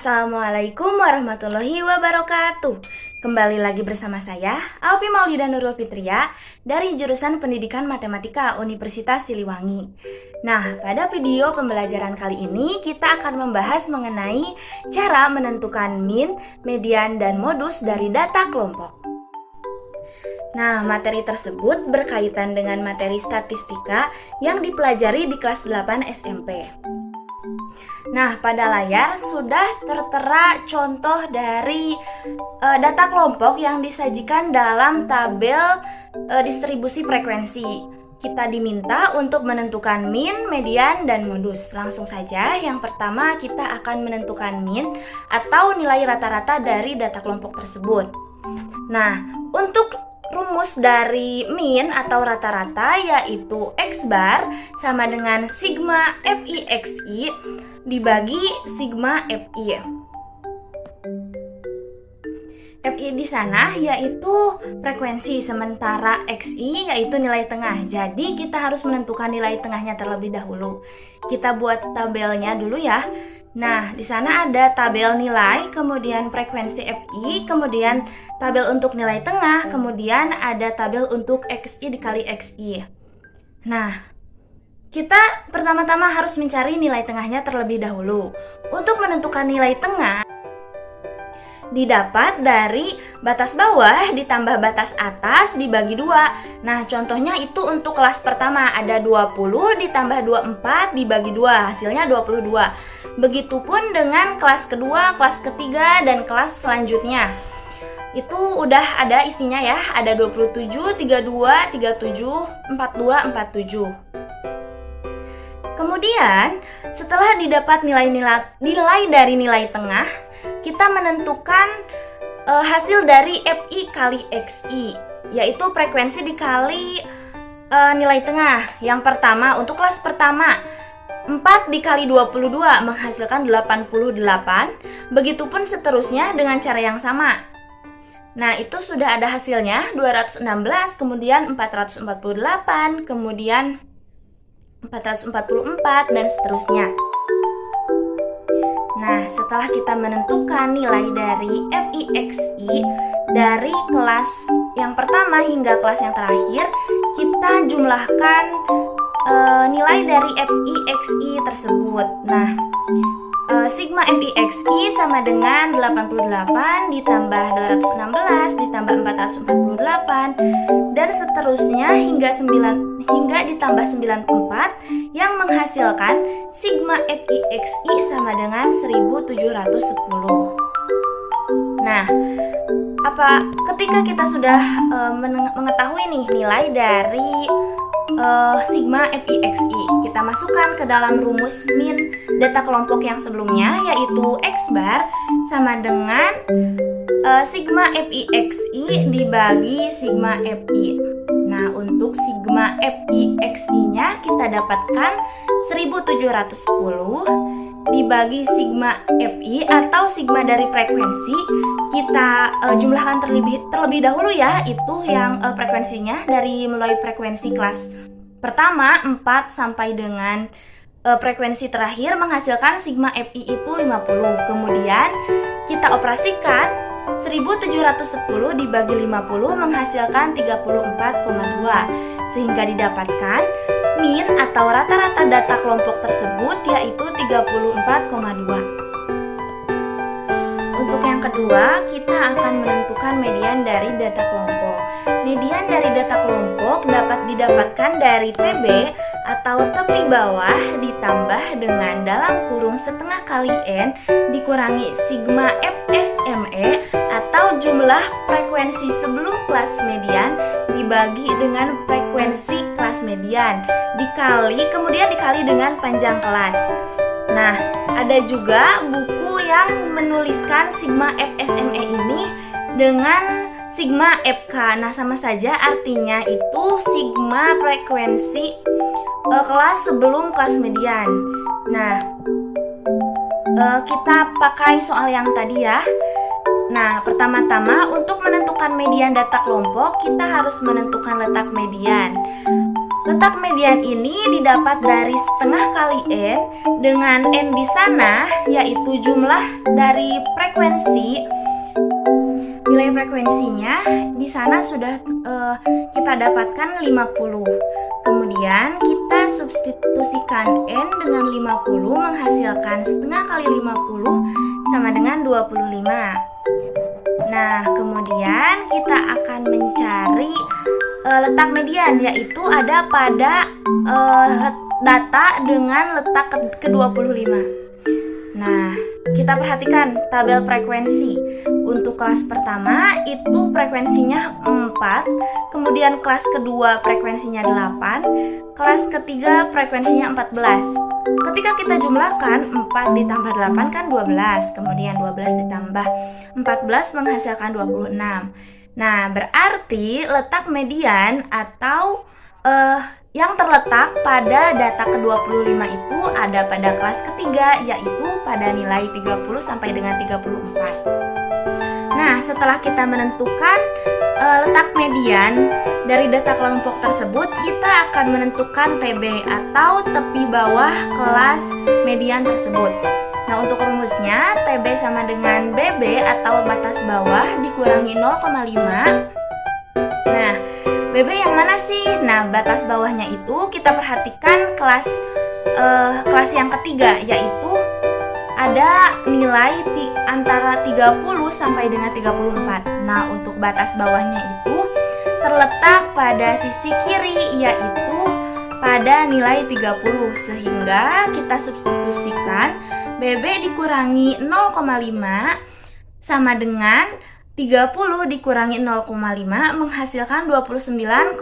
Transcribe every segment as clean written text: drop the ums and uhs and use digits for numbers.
Assalamualaikum warahmatullahi wabarakatuh. Kembali lagi bersama saya, Alpi Maulida Nurul Fitria dari jurusan Pendidikan Matematika Universitas Siliwangi. Nah, pada video pembelajaran kali ini kita akan membahas mengenai cara menentukan min, median, dan modus dari data kelompok. Nah, materi tersebut berkaitan dengan materi statistika yang dipelajari di kelas 8 SMP. Nah, pada layar sudah tertera contoh dari data kelompok yang disajikan dalam tabel distribusi frekuensi. Kita diminta untuk menentukan min, median, dan modus. Langsung saja, yang pertama kita akan menentukan min atau nilai rata-rata dari data kelompok tersebut. Nah, untuk rumus dari min atau rata-rata yaitu X bar sama dengan sigma FI/XI dibagi sigma FI. FI di sana yaitu frekuensi, sementara XI yaitu nilai tengah. Jadi kita harus menentukan nilai tengahnya terlebih dahulu. Kita buat tabelnya dulu ya. Nah, di sana ada tabel nilai, kemudian frekuensi FI, kemudian tabel untuk nilai tengah, kemudian ada tabel untuk XI dikali XI. Nah, kita pertama-tama harus mencari nilai tengahnya terlebih dahulu. Untuk menentukan nilai tengah, didapat dari batas bawah ditambah batas atas dibagi 2. Nah, contohnya itu untuk kelas pertama ada 20 ditambah 24 dibagi 2, hasilnya 22. Begitupun dengan kelas kedua, kelas ketiga, dan kelas selanjutnya. Itu udah ada isinya ya, ada 27, 32, 37, 42, 47. Kemudian, setelah didapat nilai dari nilai tengah, kita menentukan hasil dari FI kali XI, yaitu frekuensi dikali nilai tengah. Yang pertama, untuk kelas pertama, 4 dikali 22 menghasilkan 88. Begitupun seterusnya dengan cara yang sama. Nah, itu sudah ada hasilnya 216, kemudian 448, kemudian 444, dan seterusnya. Nah, setelah kita menentukan nilai dari FI/XI dari kelas yang pertama hingga kelas yang terakhir, kita jumlahkan nilai dari FI/XI tersebut. Nah, sigma FI/XI sama dengan 88 ditambah 216 ditambah 448 dan seterusnya hingga ditambah 94 yang menghasilkan sigma FI/XI sama dengan 1710. Nah, ketika kita sudah mengetahui nih nilai dari sigma FI/XI, kita masukkan ke dalam rumus min data kelompok yang sebelumnya, yaitu X bar sama dengan sigma FI/XI dibagi sigma FI. Nah, untuk sigma FI/XI-nya kita dapatkan 1710 dibagi sigma FI atau sigma dari frekuensi. Kita jumlahkan terlebih dahulu ya, itu yang frekuensinya dari mulai frekuensi kelas pertama 4 sampai dengan frekuensi terakhir menghasilkan sigma FI itu 50. Kemudian kita operasikan 1710 dibagi 50 menghasilkan 34,2 sehingga didapatkan min atau rata-rata data kelompok tersebut yaitu 34,2. Untuk yang kedua, kita akan menentukan median dari data kelompok. Median dari data kelompok dapat didapatkan dari TB atau tepi bawah ditambah dengan dalam kurung setengah kali N dikurangi sigma FSME atau jumlah frekuensi sebelum kelas median dibagi dengan frekuensi kelas median kemudian dikali dengan panjang kelas. Nah, ada juga buku yang menuliskan sigma FSME ini dengan sigma FK. Nah, sama saja artinya itu sigma frekuensi kelas sebelum kelas median. Nah, kita pakai soal yang tadi ya. Nah, pertama-tama untuk menentukan median data kelompok, kita harus menentukan letak median. Letak median ini didapat dari setengah kali N dengan N di sana yaitu jumlah dari frekuensi. Nilai frekuensinya di sana sudah kita dapatkan 50. Kemudian kita substitusikan N dengan 50 menghasilkan setengah kali 50 sama dengan 25. Nah, kemudian kita akan mencari letak median, yaitu ada pada data dengan letak ke-25. Nah, kita perhatikan tabel frekuensi. Untuk kelas pertama itu frekuensinya 4, kemudian kelas kedua frekuensinya 8, kelas ketiga frekuensinya 14. Ketika kita jumlahkan 4 ditambah 8 kan 12, kemudian 12 ditambah 14 menghasilkan 26. Nah, berarti letak median atau yang terletak pada data ke-25 itu ada pada kelas ketiga, yaitu pada nilai 30 sampai dengan 34. Nah, setelah kita menentukan letak median dari data kelompok tersebut, kita akan menentukan TB atau tepi bawah kelas median tersebut. Nah, untuk rumusnya TB sama dengan BB atau batas bawah dikurangi 0,5. Nah, BB yang mana sih? Nah, batas bawahnya itu kita perhatikan kelas yang ketiga, yaitu ada nilai antara 30 sampai dengan 34. Nah, untuk batas bawahnya itu terletak pada sisi kiri, yaitu pada nilai 30, sehingga kita substitusikan BB dikurangi 0,5 sama dengan 30 dikurangi 0,5 menghasilkan 29,5.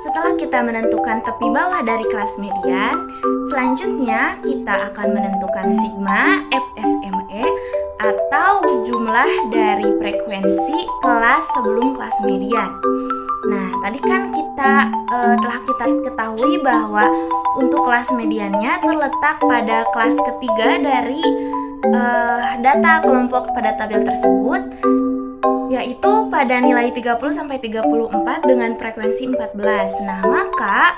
Setelah kita menentukan tepi bawah dari kelas median, selanjutnya kita akan menentukan sigma FSME atau jumlah dari frekuensi kelas sebelum kelas median. Nah, tadi kan telah kita ketahui bahwa untuk kelas mediannya terletak pada kelas ketiga dari data kelompok pada tabel tersebut, yaitu pada nilai 30 sampai 34 dengan frekuensi 14. Nah, maka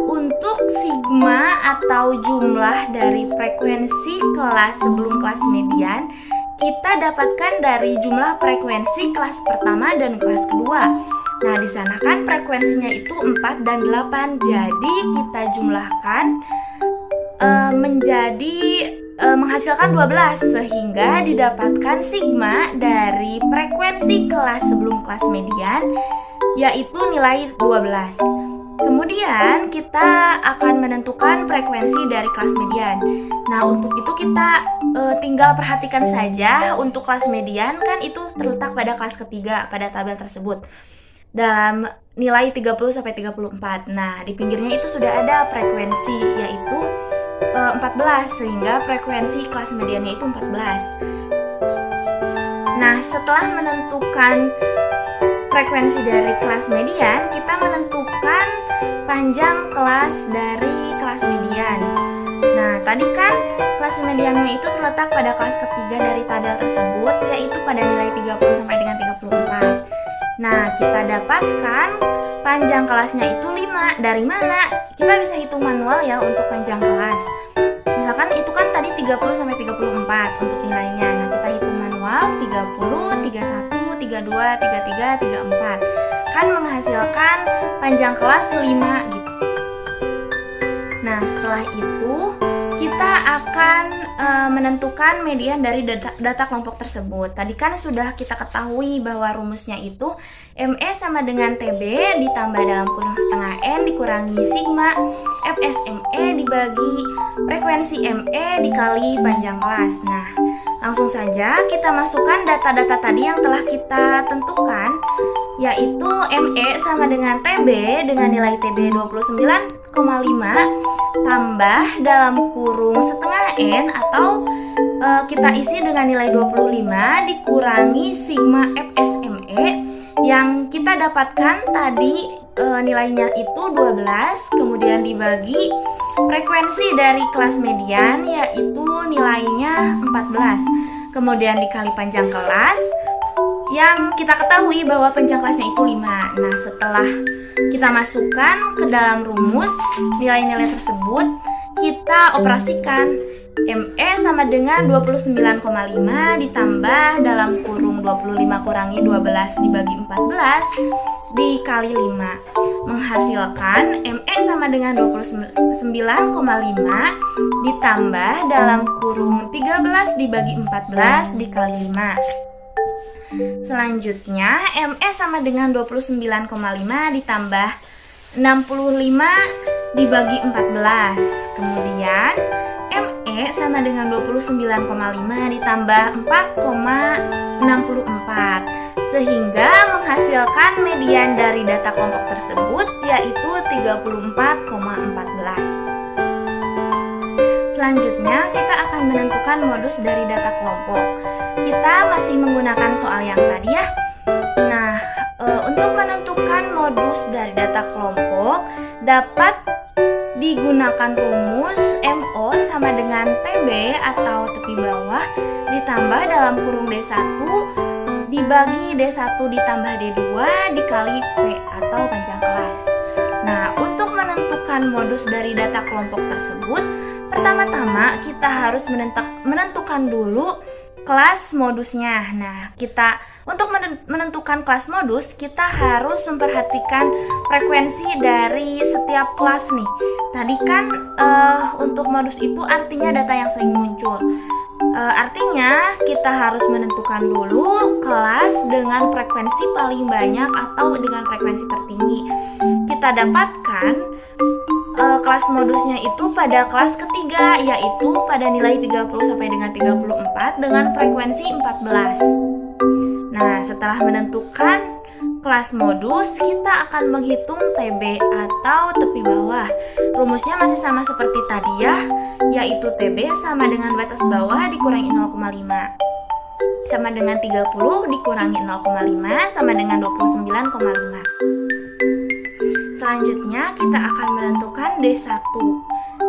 untuk sigma atau jumlah dari frekuensi kelas sebelum kelas median kita dapatkan dari jumlah frekuensi kelas pertama dan kelas kedua. Nah, di sana kan frekuensinya itu 4 dan 8. Jadi kita jumlahkan menghasilkan 12, sehingga didapatkan sigma dari frekuensi kelas sebelum kelas median yaitu nilai 12. Kemudian kita akan menentukan frekuensi dari kelas median. Nah, untuk itu kita tinggal perhatikan saja untuk kelas median kan itu terletak pada kelas ketiga pada tabel tersebut dalam nilai 30 sampai 34. Nah, di pinggirnya itu sudah ada frekuensi yaitu 14, sehingga frekuensi kelas mediannya itu 14. Nah, setelah menentukan frekuensi dari kelas median, kita menentukan panjang kelas dari kelas median. Nah, tadi kan kelas mediannya itu terletak pada kelas ketiga dari tabel tersebut, yaitu pada nilai 30 sampai dengan 34. Nah, kita dapatkan panjang kelasnya itu 5. Dari mana? Kita bisa hitung manual ya untuk panjang kelas. Misalkan itu kan tadi 30 sampai 34 untuk nilainya. Nah, kita hitung manual 30, 31, 32, 33, 34. Kan menghasilkan panjang kelas 5 gitu. Nah, setelah itu kita akan menentukan median dari data kelompok tersebut. Tadi kan sudah kita ketahui bahwa rumusnya itu ME sama dengan TB ditambah dalam kurung setengah N dikurangi sigma FSME dibagi frekuensi ME dikali panjang kelas. Nah, langsung saja kita masukkan data-data tadi yang telah kita tentukan, yaitu ME sama dengan TB dengan nilai TB 29,5 tambah dalam kurung setengah N atau kita isi dengan nilai 25 dikurangi sigma FSME yang kita dapatkan tadi nilainya itu 12, kemudian dibagi frekuensi dari kelas median yaitu nilainya 14, kemudian dikali panjang kelas yang kita ketahui bahwa panjang kelasnya itu 5. Nah, setelah kita masukkan ke dalam rumus nilai-nilai tersebut, kita operasikan. ME sama dengan 29,5 ditambah dalam kurung 25 kurangi 12 dibagi 14 dikali 5, menghasilkan ME sama dengan 29,5 ditambah dalam kurung 13 dibagi 14 dikali 5. Selanjutnya ME sama dengan 29,5 ditambah 65 dibagi 14. Kemudian ME sama dengan 29,5 ditambah 4,64, sehingga menghasilkan median dari data kelompok tersebut yaitu 34,14. Selanjutnya kita akan menentukan modus dari data kelompok. Kita masih menggunakan soal yang tadi ya. Nah, untuk menentukan modus dari data kelompok dapat digunakan rumus MO sama dengan TB atau tepi bawah ditambah dalam kurung D1 dibagi D1 ditambah D2 dikali P atau panjang kelas. Nah, untuk menentukan modus dari data kelompok tersebut, pertama-tama kita harus menentukan dulu kelas modusnya. Nah, untuk menentukan kelas modus, kita harus memperhatikan frekuensi dari setiap kelas nih. Tadi kan untuk modus itu artinya data yang sering muncul. Artinya kita harus menentukan dulu kelas dengan frekuensi paling banyak atau dengan frekuensi tertinggi. Kita dapatkan kelas modusnya itu pada kelas ketiga, yaitu pada nilai 30 sampai dengan 34 dengan frekuensi 14. Nah, setelah menentukan kelas modus, kita akan menghitung TB atau tepi bawah. Rumusnya masih sama seperti tadi ya, yaitu TB sama dengan batas bawah dikurangi 0,5 sama dengan 30 dikurangi 0,5 sama dengan 29,5. Selanjutnya kita akan menentukan D1.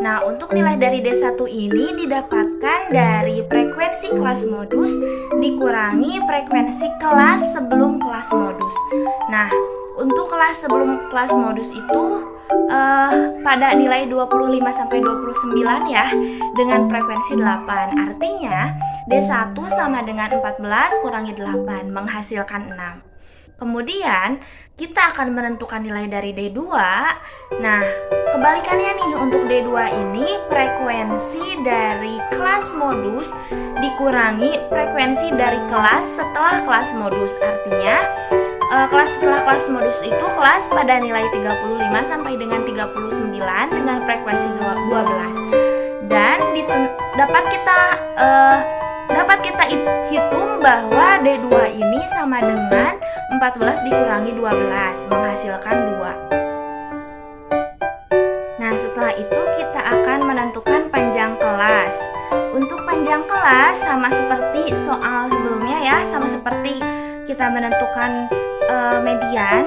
Nah, untuk nilai dari D1 ini didapatkan dari frekuensi kelas modus dikurangi frekuensi kelas sebelum kelas modus. Nah, untuk kelas sebelum kelas modus itu pada nilai 25 sampai 29 ya, dengan frekuensi 8. Artinya D1 sama dengan 14 kurangi 8 menghasilkan 6. Kemudian kita akan menentukan nilai dari D2. Nah, kebalikannya nih, untuk D2 ini frekuensi dari kelas modus dikurangi frekuensi dari kelas setelah kelas modus. Artinya kelas setelah kelas modus itu kelas pada nilai 35 sampai dengan 39 dengan frekuensi 12. Dan dapat kita hitung bahwa D2 ini sama dengan 14 dikurangi 12 menghasilkan 2. Nah, setelah itu kita akan menentukan panjang kelas. Untuk panjang kelas sama seperti soal sebelumnya ya, sama seperti kita menentukan median,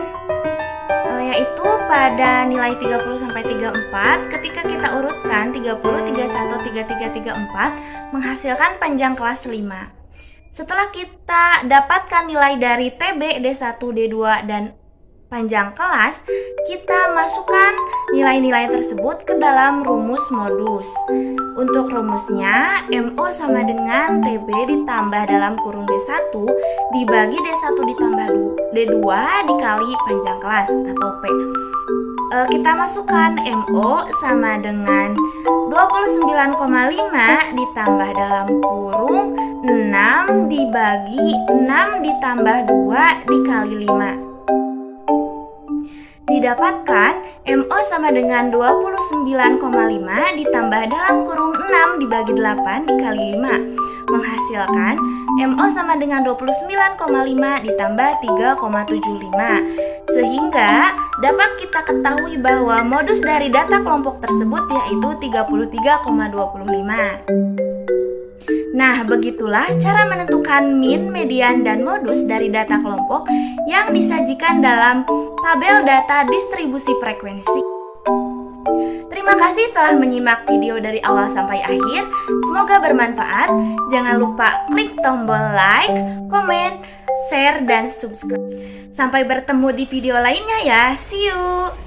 yaitu pada nilai 30 sampai 34. Ketika kita urutkan 30, 31, 33, 34 menghasilkan panjang kelas 5. Setelah kita dapatkan nilai dari TB, D1, D2, dan panjang kelas, kita masukkan nilai-nilai tersebut ke dalam rumus modus. Untuk rumusnya, MO sama dengan TB ditambah dalam kurung D1 dibagi D1 ditambah D2 dikali panjang kelas atau P. Kita masukkan MO sama dengan 29,5 ditambah dalam kurung 6 dibagi 6 ditambah 2 dikali 5. Didapatkan MO sama dengan 29,5 ditambah dalam kurung 6 dibagi 8 dikali 5 menghasilkan MO sama dengan 29,5 ditambah 3,75, sehingga dapat kita ketahui bahwa modus dari data kelompok tersebut yaitu 33,25. Nah, begitulah cara menentukan min, median, dan modus dari data kelompok yang disajikan dalam tabel data distribusi frekuensi. Terima kasih telah menyimak video dari awal sampai akhir. Semoga bermanfaat. Jangan lupa klik tombol like, komen, share, dan subscribe. Sampai bertemu di video lainnya ya. See you!